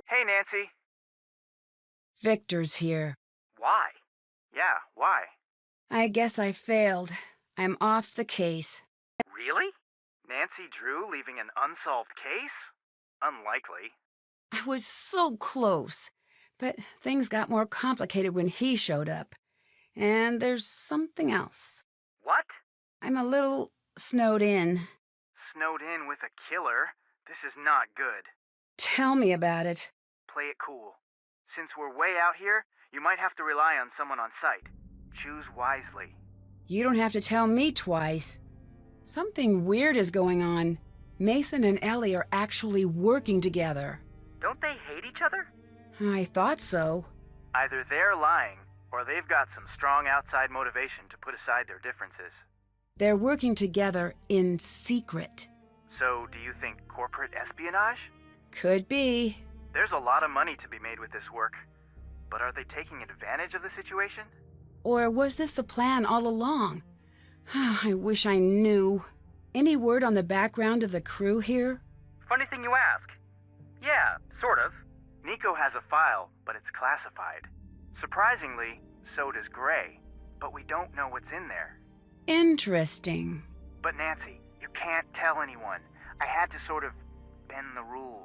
Hey, Nancy. Victor's here. Why? Yeah, why? I guess I failed. I'm off the case. Really? Nancy Drew leaving an unsolved case? Unlikely. I was so close, but things got more complicated when he showed up. And there's something else. What? I'm a little snowed in. Snowed in with a killer? This is not good. Tell me about it. Play it cool. Since we're way out here, you might have to rely on someone on site. Choose wisely. You don't have to tell me twice. Something weird is going on. Mason and Ellie are actually working together. Don't they hate each other? I thought so. Either they're lying, or they've got some strong outside motivation to put aside their differences. They're working together in secret. So, do you think corporate espionage? Could be. There's a lot of money to be made with this work. But are they taking advantage of the situation? Or was this the plan all along? I wish I knew. Any word on the background of the crew here? Funny thing you ask. Yeah, sort of. Niko has a file, but it's classified. Surprisingly, so does Gray. But we don't know what's in there. Interesting. But Nancy, you can't tell anyone. I had to sort of bend the rules.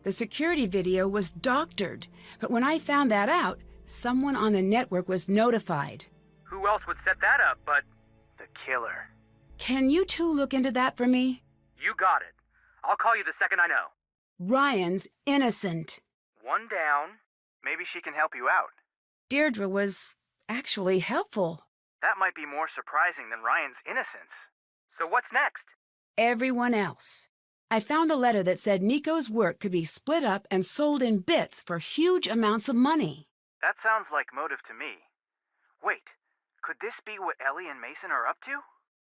The security video was doctored, but when I found that out, someone on the network was notified. Who else would set that up but the killer? Can you two look into that for me? You got it. I'll call you the second I know. Ryan's innocent. One down. Maybe she can help you out. Deirdre was actually helpful. That might be more surprising than Ryan's innocence. So what's next? Everyone else. I found a letter that said Niko's work could be split up and sold in bits for huge amounts of money. That sounds like motive to me. Wait, could this be what Ellie and Mason are up to?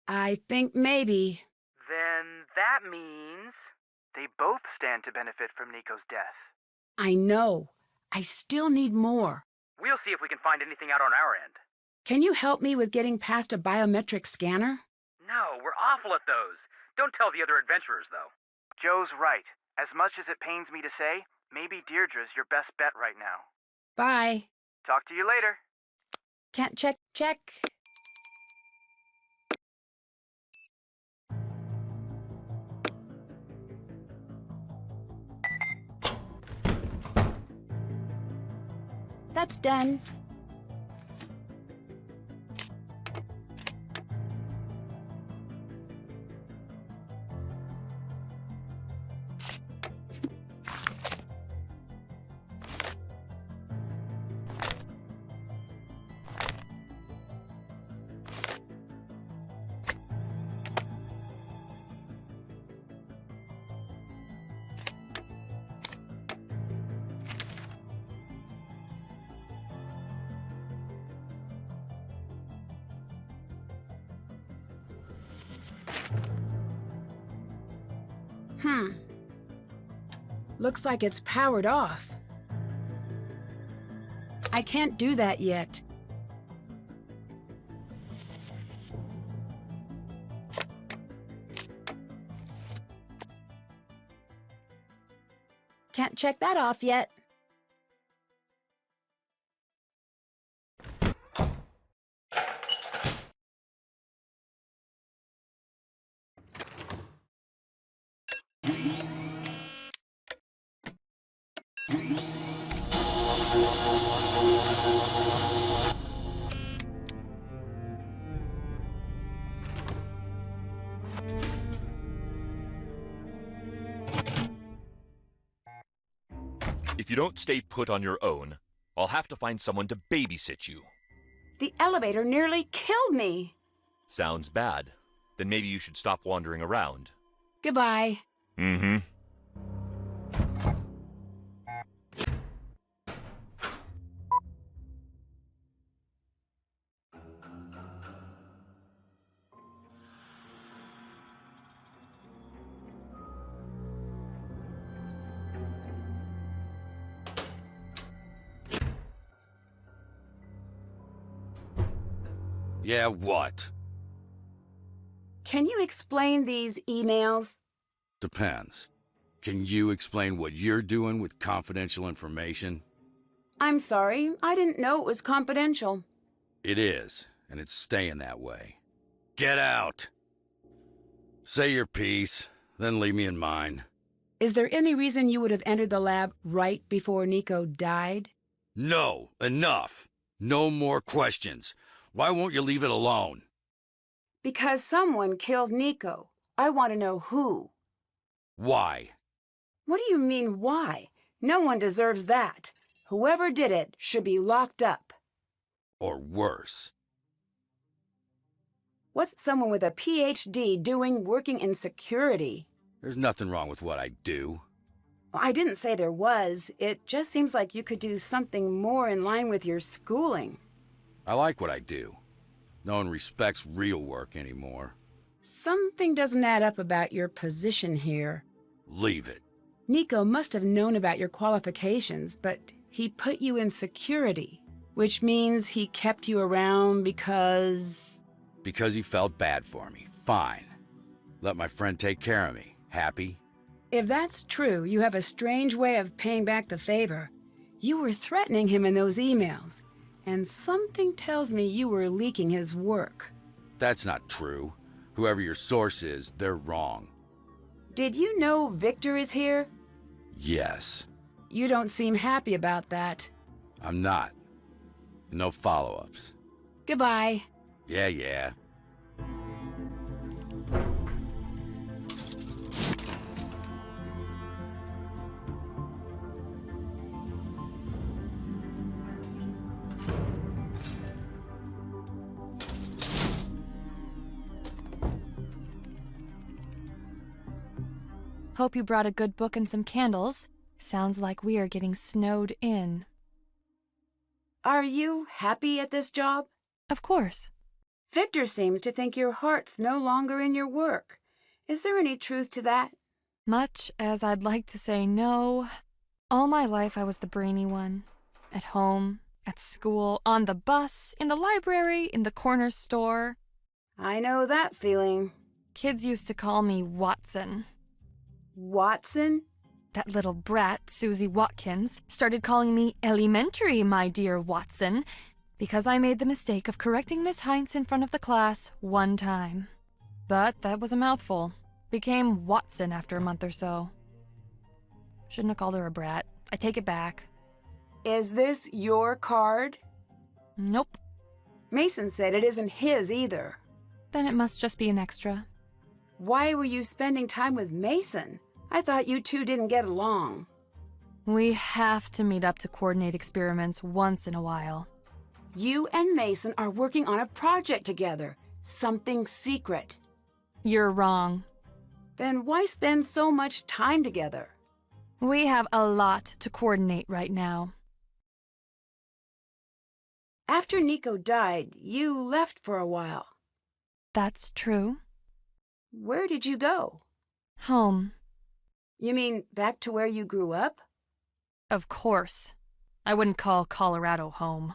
I think maybe. Then that means they both stand to benefit from Niko's death. I know. I still need more. We'll see if we can find anything out on our end. Can you help me with getting past a biometric scanner? No, we're awful at those. Don't tell the other adventurers, though. Joe's right. As much as it pains me to say, maybe Deirdre's your best bet right now. Bye. Talk to you later. Can't check. That's done. Looks like it's powered off. I can't do that yet. Can't check that off yet. If you don't stay put on your own, I'll have to find someone to babysit you. The elevator nearly killed me. Sounds bad. Then maybe you should stop wandering around. Goodbye. Mm-hmm. Yeah, what? Can you explain these emails? Depends. Can you explain what you're doing with confidential information? I'm sorry, I didn't know it was confidential. It is, and it's staying that way. Get out! Say your piece, then leave me in mine. Is there any reason you would have entered the lab right before Niko died? No, enough! No more questions. Why won't you leave it alone? Because someone killed Niko. I want to know who. Why? What do you mean, why? No one deserves that. Whoever did it should be locked up. Or worse. What's someone with a PhD doing working in security? There's nothing wrong with what I do. I didn't say there was. It just seems like you could do something more in line with your schooling. I like what I do. No one respects real work anymore. Something doesn't add up about your position here. Leave it. Niko must have known about your qualifications, but he put you in security, which means he kept you around because... Because he felt bad for me. Fine. Let my friend take care of me. Happy? If that's true, you have a strange way of paying back the favor. You were threatening him in those emails, and something tells me you were leaking his work. That's not true. Whoever your source is, they're wrong. Did you know Victor is here? Yes. You don't seem happy about that. I'm not. No follow-ups. Goodbye. Yeah. Hope you brought a good book and some candles. Sounds like we are getting snowed in. Are you happy at this job? Of course. Victor seems to think your heart's no longer in your work. Is there any truth to that? Much as I'd like to say no, all my life I was the brainy one. At home, at school, on the bus, in the library, in the corner store. I know that feeling. Kids used to call me Watson. Watson? That little brat, Susie Watkins, started calling me elementary, my dear Watson, because I made the mistake of correcting Miss Heinz in front of the class one time. But that was a mouthful. Became Watson after a month or so. Shouldn't have called her a brat. I take it back. Is this your card? Nope. Mason said it isn't his either. Then it must just be an extra. Why were you spending time with Mason? I thought you two didn't get along. We have to meet up to coordinate experiments once in a while. You and Mason are working on a project together. Something secret. You're wrong. Then why spend so much time together? We have a lot to coordinate right now. After Niko died, you left for a while. That's true. Where did you go? Home. You mean back to where you grew up? Of course. I wouldn't call Colorado home.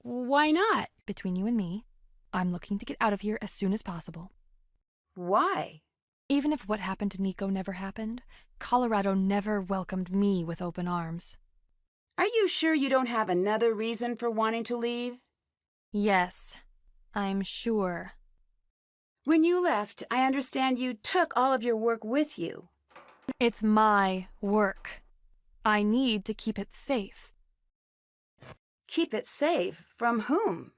Why not? Between you and me, I'm looking to get out of here as soon as possible. Why? Even if what happened to Niko never happened, Colorado never welcomed me with open arms. Are you sure you don't have another reason for wanting to leave? Yes, I'm sure. When you left, I understand you took all of your work with you. It's my work. I need to keep it safe. Keep it safe? From whom?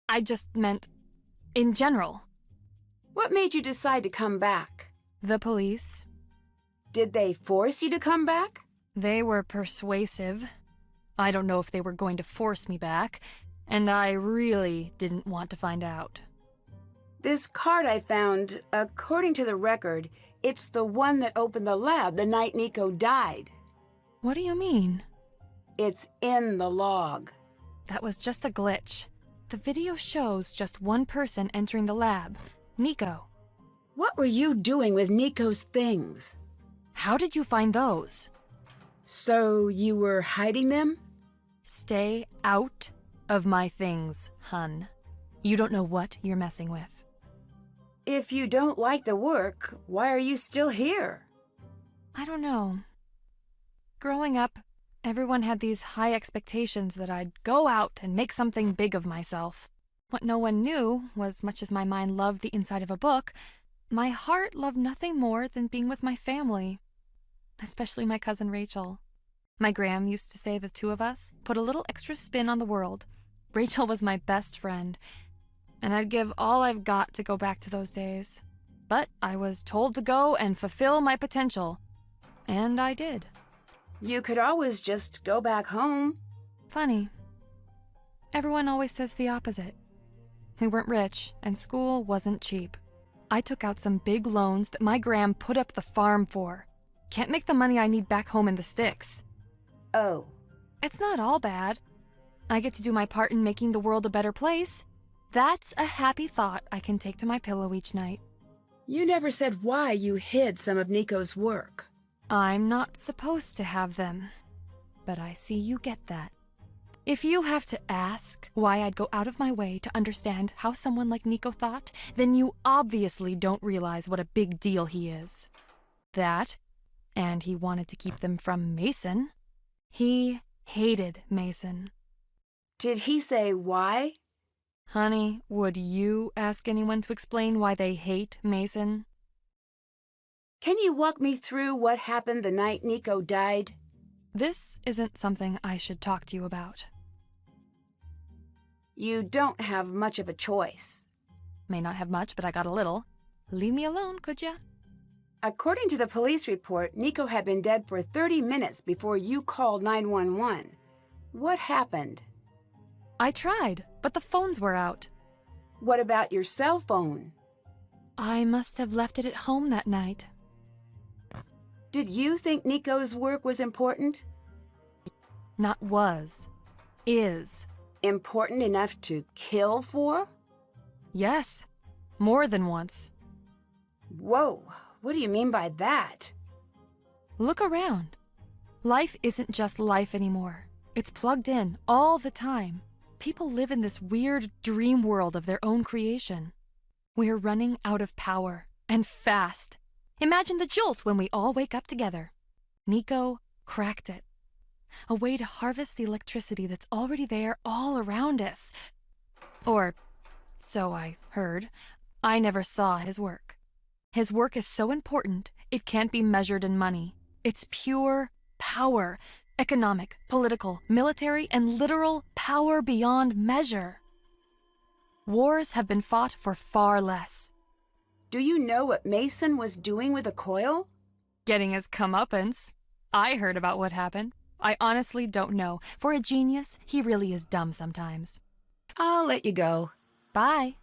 I just meant, in general. What made you decide to come back? The police. Did they force you to come back? They were persuasive. I don't know if they were going to force me back, and I really didn't want to find out. This card I found, according to the record, it's the one that opened the lab the night Niko died. What do you mean? It's in the log. That was just a glitch. The video shows just one person entering the lab, Niko. What were you doing with Niko's things? How did you find those? So you were hiding them? Stay out of my things, hun. You don't know what you're messing with. If you don't like the work, why are you still here? I don't know. Growing up, everyone had these high expectations that I'd go out and make something big of myself. What no one knew was, much as my mind loved the inside of a book, my heart loved nothing more than being with my family, especially my cousin Rachel. My Gram used to say the two of us put a little extra spin on the world. Rachel was my best friend, and I'd give all I've got to go back to those days. But I was told to go and fulfill my potential, and I did. You could always just go back home. Funny. Everyone always says the opposite. We weren't rich, and school wasn't cheap. I took out some big loans that my Gram put up the farm for. Can't make the money I need back home in the sticks. Oh. It's not all bad. I get to do my part in making the world a better place. That's a happy thought I can take to my pillow each night. You never said why you hid some of Niko's work. I'm not supposed to have them, but I see you get that. If you have to ask why I'd go out of my way to understand how someone like Niko thought, then you obviously don't realize what a big deal he is. That, and he wanted to keep them from Mason. He hated Mason. Did he say why? Honey, would you ask anyone to explain why they hate Mason? Can you walk me through what happened the night Niko died? This isn't something I should talk to you about. You don't have much of a choice. May not have much, but I got a little. Leave me alone, could ya? According to the police report, Niko had been dead for 30 minutes before you called 911. What happened? I tried, but the phones were out. What about your cell phone? I must have left it at home that night. Did you think Niko's work was important? Not was. Is. Important enough to kill for? Yes. More than once. Whoa, what do you mean by that? Look around. Life isn't just life anymore. It's plugged in all the time. People live in this weird dream world of their own creation. We're running out of power, and fast. Imagine the jolt when we all wake up together. Niko cracked it. A way to harvest the electricity that's already there all around us. Or, so I heard. I never saw his work. His work is so important, it can't be measured in money. It's pure power. Economic, political, military, and literal power beyond measure. Wars have been fought for far less. Do you know what Mason was doing with a coil? Getting his comeuppance. I heard about what happened. I honestly don't know. For a genius, he really is dumb sometimes. I'll let you go. Bye.